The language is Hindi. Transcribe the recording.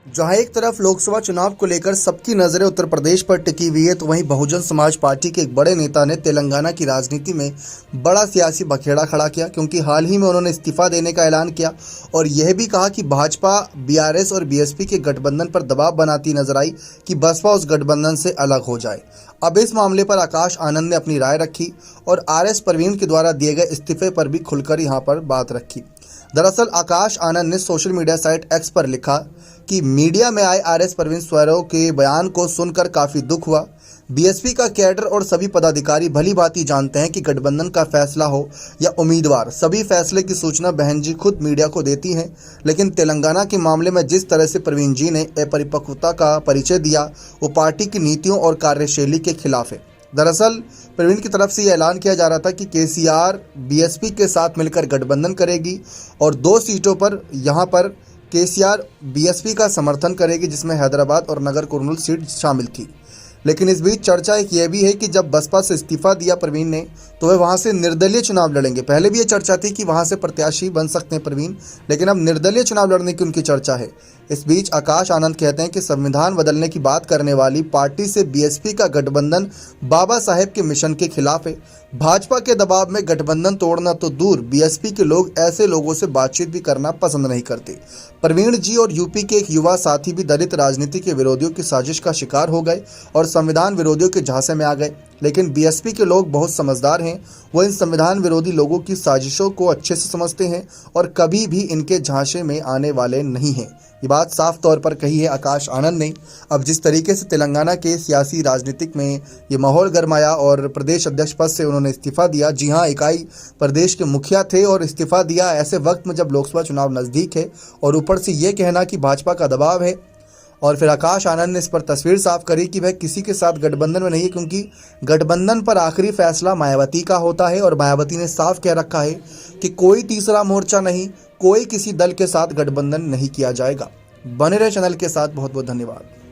जहां एक तरफ लोकसभा चुनाव को लेकर सबकी नजरें उत्तर प्रदेश पर टिकी हुई है, तो वहीं बहुजन समाज पार्टी के एक बड़े नेता ने तेलंगाना की राजनीति में बड़ा सियासी बखेड़ा खड़ा किया, क्योंकि हाल ही में उन्होंने इस्तीफा देने का ऐलान किया और यह भी कहा कि भाजपा बीआरएस और बीएसपी के गठबंधन पर दबाव बनाती नजर आई कि बसपा उस गठबंधन से अलग हो जाए। अब इस मामले पर आकाश आनंद ने अपनी राय रखी और आरएस परवीन के द्वारा दिए गए इस्तीफे पर भी खुलकर यहां पर बात रखी। दरअसल आकाश आनंद ने सोशल मीडिया साइट एक्स पर लिखा कि मीडिया में आए आरएस परवीन स्वैरो के बयान को सुनकर काफ़ी दुख हुआ। बीएसपी का कैडर और सभी पदाधिकारी भली भांति जानते हैं कि गठबंधन का फैसला हो या उम्मीदवार, सभी फैसले की सूचना बहन जी खुद मीडिया को देती हैं। लेकिन तेलंगाना के मामले में जिस तरह से प्रवीण जी ने अपरिपक्वता का परिचय दिया, वो पार्टी की नीतियों और कार्यशैली के खिलाफ है। दरअसल प्रवीण की तरफ से यह ऐलान किया जा रहा था कि केसीआर बीएसपी के साथ मिलकर गठबंधन करेगी और 2 सीटों पर यहां पर केसीआर बीएसपी का समर्थन करेगी, जिसमें हैदराबाद और नगर कुर्नूल सीट शामिल थी। लेकिन इस बीच चर्चा एक ये भी है कि जब बसपा से इस्तीफा दिया प्रवीण ने, तो वह वहां से निर्दलीय चुनाव लड़ेंगे। पहले भी ये चर्चा थी कि वहां से प्रत्याशी बन सकते हैं प्रवीण, लेकिन अब निर्दलीय चुनाव लड़ने की उनकी चर्चा है। इस बीच आकाश आनंद कहते हैं कि संविधान बदलने की बात करने वाली पार्टी से बीएसपी का गठबंधन बाबा साहेब के मिशन के खिलाफ है। भाजपा के दबाव में गठबंधन तोड़ना तो दूर, बीएसपी के लोग ऐसे लोगों से बातचीत भी करना पसंद नहीं करते। प्रवीण जी और यूपी के एक युवा साथी भी दलित राजनीति के विरोधियों की साजिश का शिकार हो गए और संविधान विरोधियों के झांसे में आ गए। लेकिन बीएसपी के लोग बहुत समझदार हैं, वो इन संविधान विरोधी लोगों की साजिशों को अच्छे से समझते हैं और कभी भी इनके झांसे में आने वाले नहीं हैं। ये बात साफ तौर पर कही है आकाश आनंद ने। अब जिस तरीके से तेलंगाना के सियासी राजनीतिक में ये माहौल गरमाया और प्रदेश अध्यक्ष पद से उन्होंने इस्तीफा दिया, जी हाँ, इकाई प्रदेश के मुखिया थे और इस्तीफा दिया ऐसे वक्त में जब लोकसभा चुनाव नज़दीक है और ऊपर से ये कहना कि भाजपा का दबाव है। और फिर आकाश आनंद ने इस पर तस्वीर साफ करी कि वह किसी के साथ गठबंधन में नहीं है, क्योंकि गठबंधन पर आखिरी फैसला मायावती का होता है और मायावती ने साफ कह रखा है कि कोई तीसरा मोर्चा नहीं, कोई किसी दल के साथ गठबंधन नहीं किया जाएगा। बने रहे चैनल के साथ। बहुत बहुत धन्यवाद।